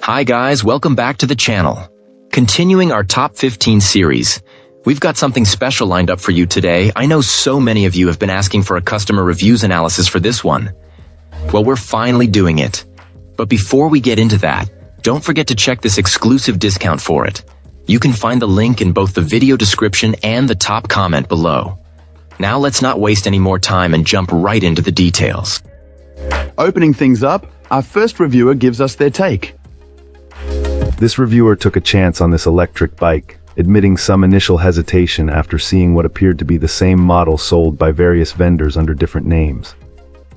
Hi guys, welcome back to the channel. Continuing our top 15 series, we've got something special lined up for you today. I know so many of you have been asking for a customer reviews analysis for this one. Well, we're finally doing it. But before we get into that, don't forget to check this exclusive discount for it. You can find the link in both the video description and the top comment below. Now let's not waste any more time and jump right into the details. Opening things up, our first reviewer gives us their take. This reviewer took a chance on this electric bike, admitting some initial hesitation after seeing what appeared to be the same model sold by various vendors under different names.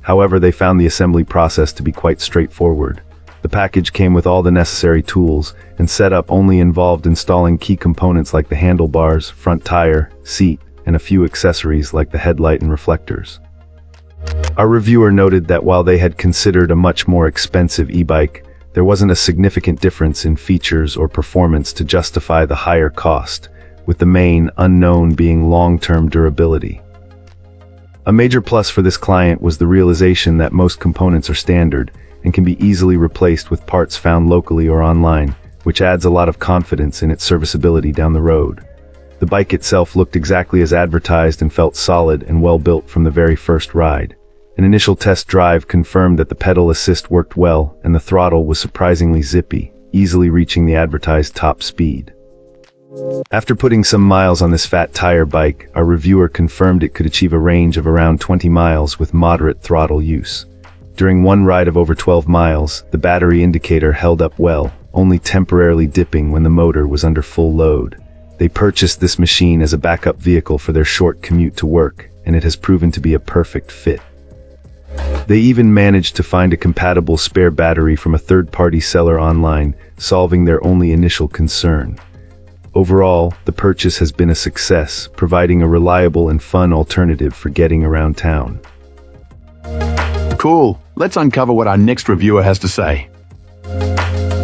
However, they found the assembly process to be quite straightforward. The package came with all the necessary tools, and setup only involved installing key components like the handlebars, front tire, seat, and a few accessories like the headlight and reflectors. Our reviewer noted that while they had considered a much more expensive e-bike, there wasn't a significant difference in features or performance to justify the higher cost, with the main unknown being long-term durability. A major plus for this client was the realization that most components are standard and can be easily replaced with parts found locally or online, which adds a lot of confidence in its serviceability down the road. The bike itself looked exactly as advertised and felt solid and well built from the very first ride. An initial test drive confirmed that the pedal assist worked well and the throttle was surprisingly zippy, easily reaching the advertised top speed. After putting some miles on this fat tire bike, our reviewer confirmed it could achieve a range of around 20 miles with moderate throttle use. During one ride of over 12 miles, the battery indicator held up well, only temporarily dipping when the motor was under full load. They purchased this machine as a backup vehicle for their short commute to work, and it has proven to be a perfect fit. They even managed to find a compatible spare battery from a third-party seller online, solving their only initial concern. Overall, the purchase has been a success, providing a reliable and fun alternative for getting around town. Cool. Let's uncover what our next reviewer has to say.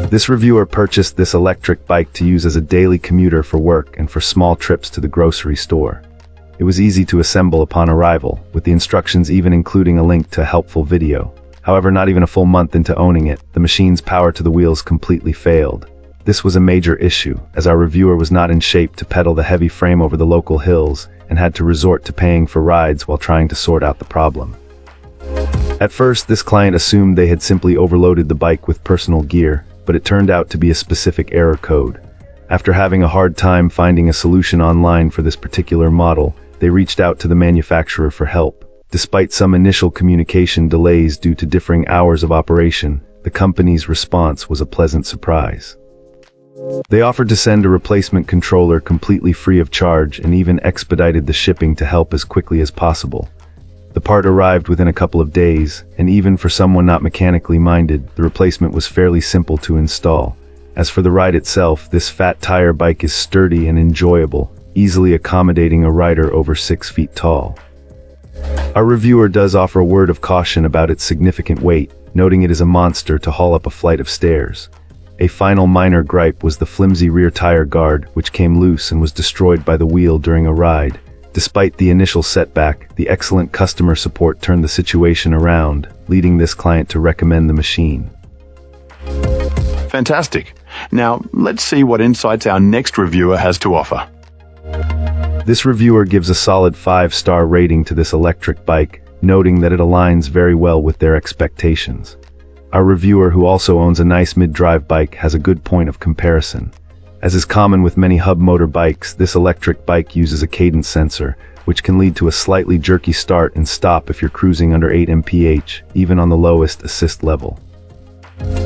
This reviewer purchased this electric bike to use as a daily commuter for work and for small trips to the grocery store. It was easy to assemble upon arrival, with the instructions even including a link to a helpful video. However, not even a full month into owning it, the machine's power to the wheels completely failed. This was a major issue, as our reviewer was not in shape to pedal the heavy frame over the local hills and had to resort to paying for rides while trying to sort out the problem. At first, this client assumed they had simply overloaded the bike with personal gear, but it turned out to be a specific error code. After having a hard time finding a solution online for this particular model, they reached out to the manufacturer for help. Despite some initial communication delays due to differing hours of operation, the company's response was a pleasant surprise. They offered to send a replacement controller completely free of charge and even expedited the shipping to help as quickly as possible. The part arrived within a couple of days, and even for someone not mechanically minded, the replacement was fairly simple to install. As for the ride itself, this fat tire bike is sturdy and enjoyable, easily accommodating a rider over 6 feet tall. Our reviewer does offer a word of caution about its significant weight, noting it is a monster to haul up a flight of stairs. A final minor gripe was the flimsy rear tire guard, which came loose and was destroyed by the wheel during a ride. Despite the initial setback, the excellent customer support turned the situation around, leading this client to recommend the machine. Fantastic. Now, let's see what insights our next reviewer has to offer. This reviewer gives a solid 5-star rating to this electric bike, noting that it aligns very well with their expectations. Our reviewer, who also owns a nice mid-drive bike, has a good point of comparison. As is common with many hub motor bikes, this electric bike uses a cadence sensor, which can lead to a slightly jerky start and stop if you're cruising under 8 mph, even on the lowest assist level.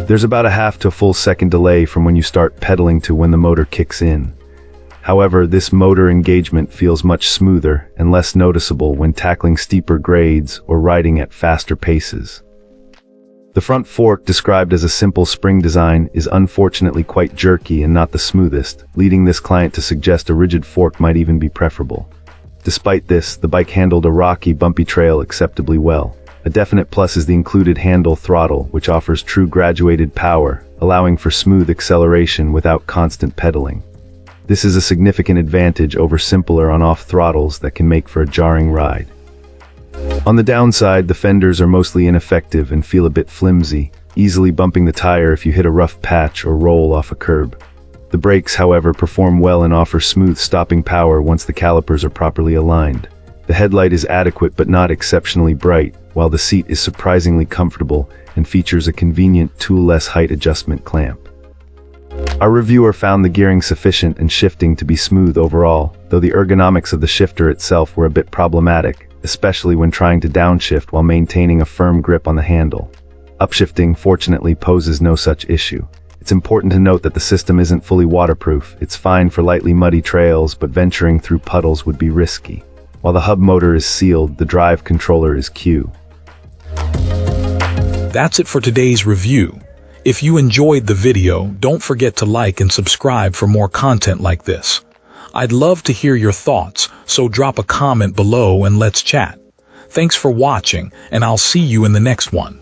There's about a half to a full second delay from when you start pedaling to when the motor kicks in. However, this motor engagement feels much smoother and less noticeable when tackling steeper grades or riding at faster paces. The front fork, described as a simple spring design, is unfortunately quite jerky and not the smoothest, leading this client to suggest a rigid fork might even be preferable. Despite this, the bike handled a rocky, bumpy trail acceptably well. A definite plus is the included handle throttle, which offers true graduated power, allowing for smooth acceleration without constant pedaling. This is a significant advantage over simpler on-off throttles that can make for a jarring ride. On the downside, the fenders are mostly ineffective and feel a bit flimsy, easily bumping the tire if you hit a rough patch or roll off a curb. The brakes, however, perform well and offer smooth stopping power once the calipers are properly aligned. The headlight is adequate but not exceptionally bright, while the seat is surprisingly comfortable and features a convenient tool-less height adjustment clamp. Our reviewer found the gearing sufficient and shifting to be smooth overall, though the ergonomics of the shifter itself were a bit problematic, especially when trying to downshift while maintaining a firm grip on the handle. Upshifting, fortunately, poses no such issue. It's important to note that the system isn't fully waterproof. It's fine for lightly muddy trails, but venturing through puddles would be risky. While the hub motor is sealed, the drive controller is Q. That's it for today's review. If you enjoyed the video, don't forget to like and subscribe for more content like this. I'd love to hear your thoughts, so drop a comment below and let's chat. Thanks for watching, and I'll see you in the next one.